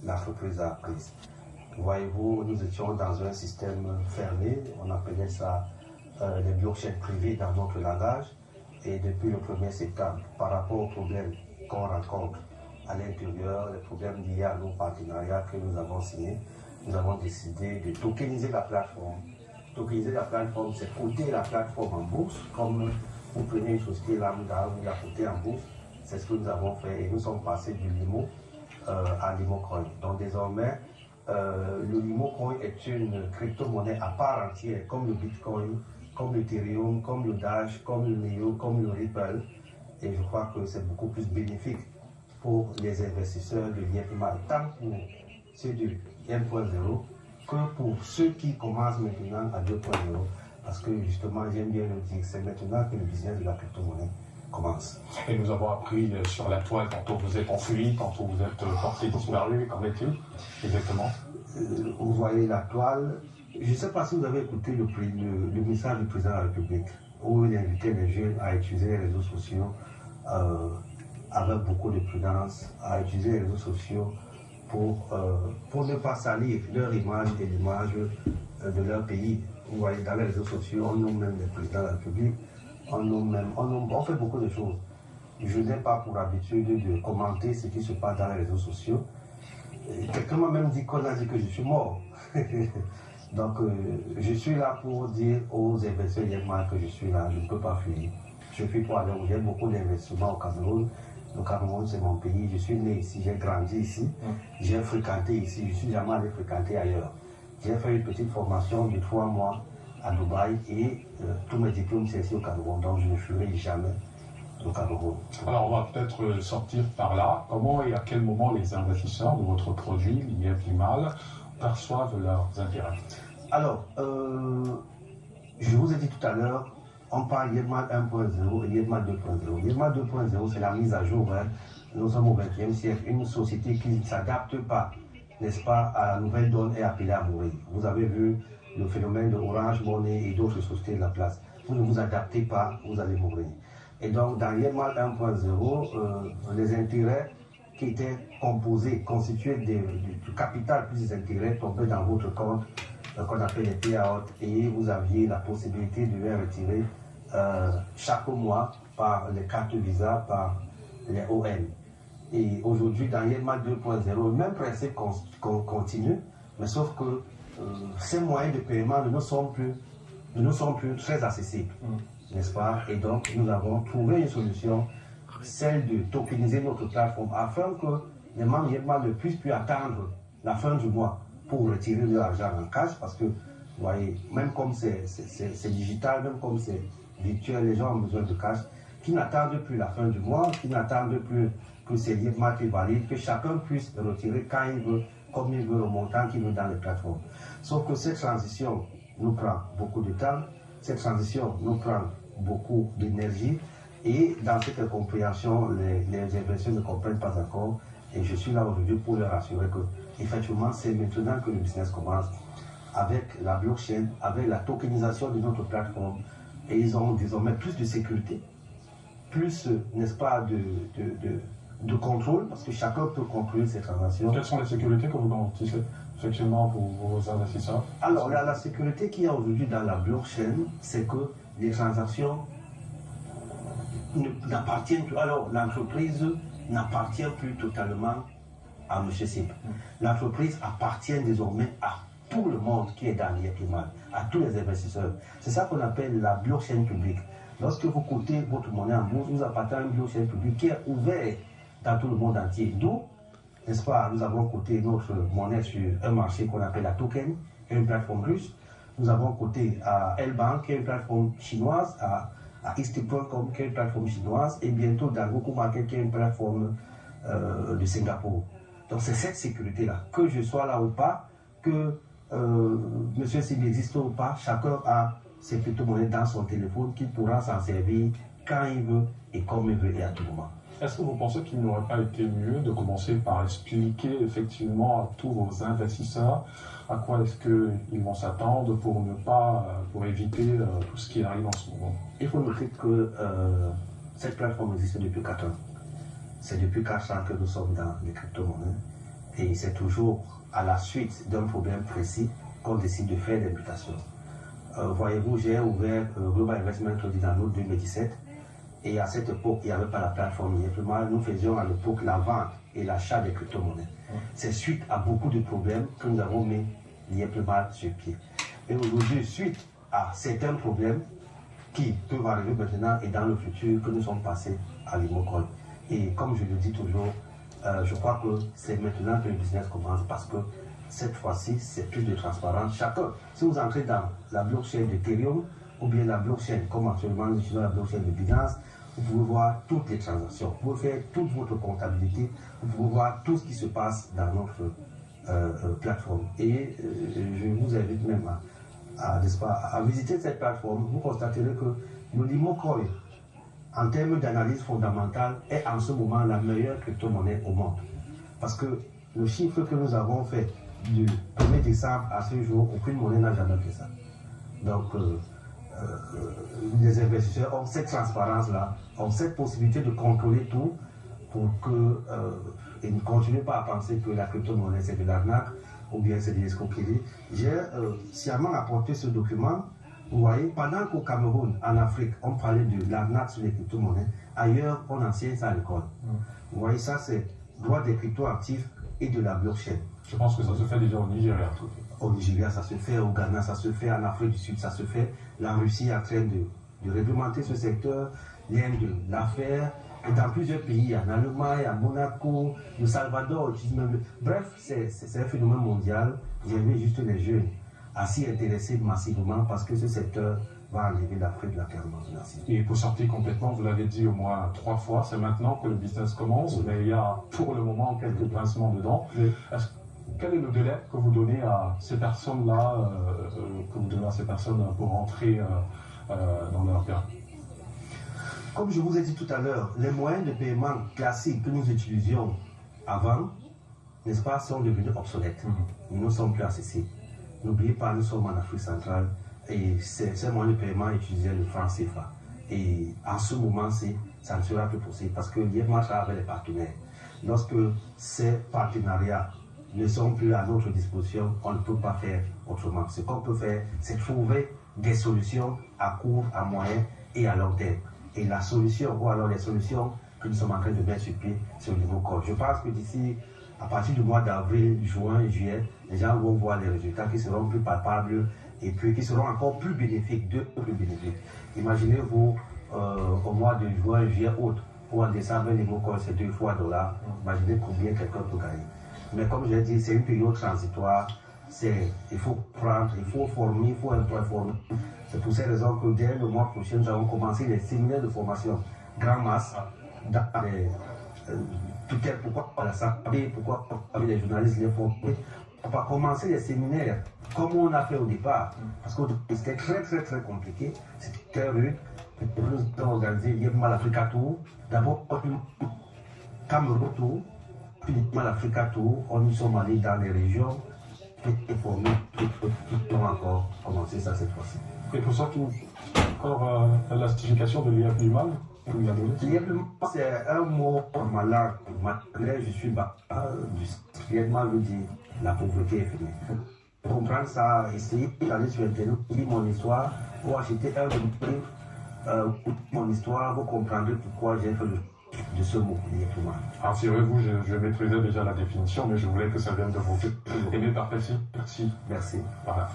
l'entreprise a prise. Voyez-vous, nous étions dans un système fermé, on appelait ça les blockchains privés dans notre langage. Et depuis le 1er septembre, par rapport aux problèmes qu'on rencontre à l'intérieur, les problèmes liés à nos partenariats que nous avons signés, nous avons décidé de tokeniser la plateforme. Tokeniser la plateforme, c'est coter la plateforme en bourse, comme vous prenez une société lambda, vous la cotez en bourse. C'est ce que nous avons fait et nous sommes passés du Limo à LimoCoin. Donc désormais, le LimoCoin est une crypto-monnaie à part entière, comme le Bitcoin, comme l'Ethereum, comme le Dash, comme le Neo, comme le Ripple. Et je crois que c'est beaucoup plus bénéfique pour les investisseurs de l'IFMA, tant pour ceux de 1.0 que pour ceux qui commencent maintenant à 2.0. Parce que justement, j'aime bien le dire, c'est maintenant que le business de la crypto-monnaie commence. Et nous avons appris sur la toile, tantôt vous êtes enfui, tantôt vous êtes porté disparu, qu'en est-il exactement? Vous voyez la toile. Je ne sais pas si vous avez écouté le message du président de la République, où il invitait les jeunes à utiliser les réseaux sociaux avec beaucoup de prudence, à utiliser les réseaux sociaux pour ne pas salir leur image et l'image de leur pays. Vous voyez, dans les réseaux sociaux, on nomme même les présidents de la République, on fait beaucoup de choses. Je n'ai pas pour habitude de commenter ce qui se passe dans les réseaux sociaux. Quelqu'un m'a même dit qu'on a dit que je suis mort. Donc, je suis là pour dire aux investisseurs que je suis là, je ne peux pas fuir. Je suis pour aller où j'ai beaucoup d'investissements au Cameroun. Le Cameroun, c'est mon pays. Je suis né ici, j'ai grandi ici, j'ai fréquenté ici, je ne suis jamais allé fréquenter ailleurs. J'ai fait une petite formation de 3 mois à Dubaï et tous mes diplômes, c'est ici au Cameroun. Donc, je ne fuirai jamais au Cameroun. Alors, on va peut-être sortir par là. Comment et à quel moment les investisseurs de votre produit, l'IF Limal, perçoivent leurs intérêts? Alors, je vous ai dit tout à l'heure, on parle YEMA 1.0 et YEMA 2.0. YEMA 2.0, c'est la mise à jour. Hein. Nous sommes au XXe siècle, une société qui ne s'adapte pas, n'est-ce pas, à la nouvelle donne est appelée à mourir. Vous avez vu le phénomène de Orange Money et d'autres sociétés de la place. Vous ne vous adaptez pas, vous allez mourir. Et donc, dans YEMA 1.0, les intérêts qui étaient composés, constitués du capital plus des intérêts tombaient dans votre compte, qu'on appelle les payouts, et vous aviez la possibilité de les retirer chaque mois par les cartes Visa, par les OM. Et aujourd'hui, dans YEMA 2.0, le même principe continue, mais sauf que ces moyens de paiement ne nous sont plus très accessibles, n'est-ce pas? Et donc, nous avons trouvé une solution, celle de tokeniser notre plateforme, afin que les membres YEMA ne puissent plus attendre la fin du mois pour retirer leur argent en cash, parce que, vous voyez, même comme c'est digital, même comme c'est virtuel, les gens ont besoin de cash, qui n'attendent plus la fin du mois, qui n'attendent plus que c'est YEMA qui valide, que chacun puisse retirer quand il veut, comme il veut, le montant qu'il veut dans les plateformes. Sauf que cette transition nous prend beaucoup de temps, cette transition nous prend beaucoup d'énergie, et dans cette compréhension, les investisseurs ne comprennent pas encore, et je suis là aujourd'hui pour leur assurer que, effectivement, c'est maintenant que le business commence, avec la blockchain, avec la tokenisation de notre plateforme, et ils ont désormais plus de sécurité, plus, n'est-ce pas, de contrôle, parce que chacun peut contrôler ces transactions. Quelles sont les sécurités que vous garantissez effectivement pour vos investisseurs? Alors, la sécurité qu'il y a aujourd'hui dans la blockchain, c'est que les transactions n'appartiennent plus. Alors, l'entreprise n'appartient plus totalement à M. Sip. L'entreprise appartient désormais à tout le monde qui est dans l'IFMA, à tous les investisseurs. C'est ça qu'on appelle la blockchain publique. Lorsque vous cotez votre monnaie en bourse, vous appartenez à une blockchain publique qui est ouverte dans tout le monde entier. D'où, n'est-ce pas, nous avons coté notre monnaie sur un marché qu'on appelle la Token, qui est une plateforme russe. Nous avons coté à L-Bank, qui est une plateforme chinoise, à East.com, qui est une plateforme chinoise, et bientôt dans Goku Market, qui est une plateforme de Singapour. Donc c'est cette sécurité-là, que je sois là ou pas, que M. Sim existe ou pas, chacun a ses crypto-monnaies dans son téléphone qui pourra s'en servir quand il veut et comme il veut et à tout moment. Est-ce que vous pensez qu'il n'aurait pas été mieux de commencer par expliquer effectivement à tous vos investisseurs à quoi est-ce qu'ils vont s'attendre pour éviter tout ce qui arrive en ce moment? Il faut noter que cette plateforme existe depuis 4 ans. C'est depuis 4 ans que nous sommes dans les crypto-monnaies. Et c'est toujours à la suite d'un problème précis qu'on décide de faire des mutations. Voyez-vous, j'ai ouvert Global Investment Credit en août 2017. Et à cette époque, il n'y avait pas la plateforme IFMA. Nous faisions à l'époque la vente et l'achat des crypto-monnaies. C'est suite à beaucoup de problèmes que nous avons mis l'IFMA sur pied. Et aujourd'hui, suite à certains problèmes qui peuvent arriver maintenant et dans le futur, que nous sommes passés à l'Imocoin. Et comme je le dis toujours, je crois que c'est maintenant que le business commence parce que cette fois-ci, c'est plus de transparence. Chacun, si vous entrez dans la blockchain d'Ethereum ou bien la blockchain, comme actuellement nous utilisons la blockchain de Binance, vous pouvez voir toutes les transactions, vous pouvez faire toute votre comptabilité, vous pouvez voir tout ce qui se passe dans notre plateforme. Et je vous invite même à visiter cette plateforme. Vous constaterez que le Limocoin, en termes d'analyse fondamentale, est en ce moment la meilleure crypto-monnaie au monde. Parce que le chiffre que nous avons fait du 1er décembre à ce jour, aucune monnaie n'a jamais fait ça. Donc, les investisseurs ont cette transparence-là, ont cette possibilité de contrôler tout pour que ils ne continuent pas à penser que la crypto-monnaie c'est de l'arnaque ou bien c'est de l'escroquerie. J'ai sciemment apporté ce document. Vous voyez, pendant qu'au Cameroun, en Afrique, on parlait de l'arnaque sur les crypto-monnaies, ailleurs, on enseigne ça à l'école. Vous voyez, ça c'est droit des crypto-actifs et de la blockchain. Je pense que ça se fait déjà au Nigeria. Au Nigeria, ça se fait, au Ghana, ça se fait, en Afrique du Sud, ça se fait. La Russie est en train de réglementer ce secteur, l'Inde l'a fait, et dans plusieurs pays, en Allemagne, à Monaco, le Salvador, bref, c'est un phénomène mondial. J'invite juste les jeunes à s'y intéresser massivement parce que ce secteur va enlever l'Afrique de la permanence financière. Et pour sortir complètement, vous l'avez dit au moins 3 fois, c'est maintenant que le business commence, mais il y a pour le moment quelques pincements dedans. Quel est le délai que vous donnez à ces personnes-là, pour rentrer dans leur cas? Comme je vous ai dit tout à l'heure, les moyens de paiement classiques que nous utilisions avant, n'est-ce pas, sont devenus obsolètes. Ils ne sont plus accessibles. N'oubliez pas, nous sommes en Afrique centrale et ces moyens de paiement utilisaient le franc CFA. Et en ce moment-ci, ça ne sera plus possible parce que l'IFMA travaille avec les partenaires. Lorsque ces partenariats ne sont plus à notre disposition, on ne peut pas faire autrement. Ce qu'on peut faire, c'est trouver des solutions à court, à moyen et à long terme. Et la solution, ou alors les solutions que nous sommes en train de mettre sur pied, c'est au niveau corps. Je pense que d'ici, à partir du mois d'avril, juin, juillet, les gens vont voir les résultats qui seront plus palpables et puis qui seront encore plus bénéfiques, plus bénéfiques. Imaginez-vous au mois de juin, juillet, août, ou en décembre, le niveau corps, c'est 2 fois $. Imaginez combien quelqu'un peut gagner. Mais comme je l'ai dit, c'est une période transitoire. Il faut prendre, il faut former, il faut informer. C'est pour ces raisons que dès le mois prochain, nous allons commencer les séminaires de formation grand masse dans les pourquoi la santé, pourquoi les journalistes les former. On va commencer les séminaires comme on a fait au départ. Parce que c'était très compliqué. C'était rude. Nous avons organisé l'IFMA l'Africa Tour. D'abord, Cameroun Tour. Puis l'Africa Tour. On nous sommes allés dans les régions. Et formés. Nous avons encore commencé ça cette fois-ci. Et pour ça, encore la signification de l'IFMA, l'IFMA, c'est un mot malade. Je suis l'IFMA veut dire la pauvreté est finie. Pour comprendre ça, essayez d'aller sur Internet, lire mon histoire, ou acheter un livre, mon histoire, vous comprendrez pourquoi j'ai fait de ce mot, l'IFMA. Rassurez-vous, je maîtrisais déjà la définition, mais je voulais que ça vienne de vous. Et bien, parfait, merci. Merci. Voilà.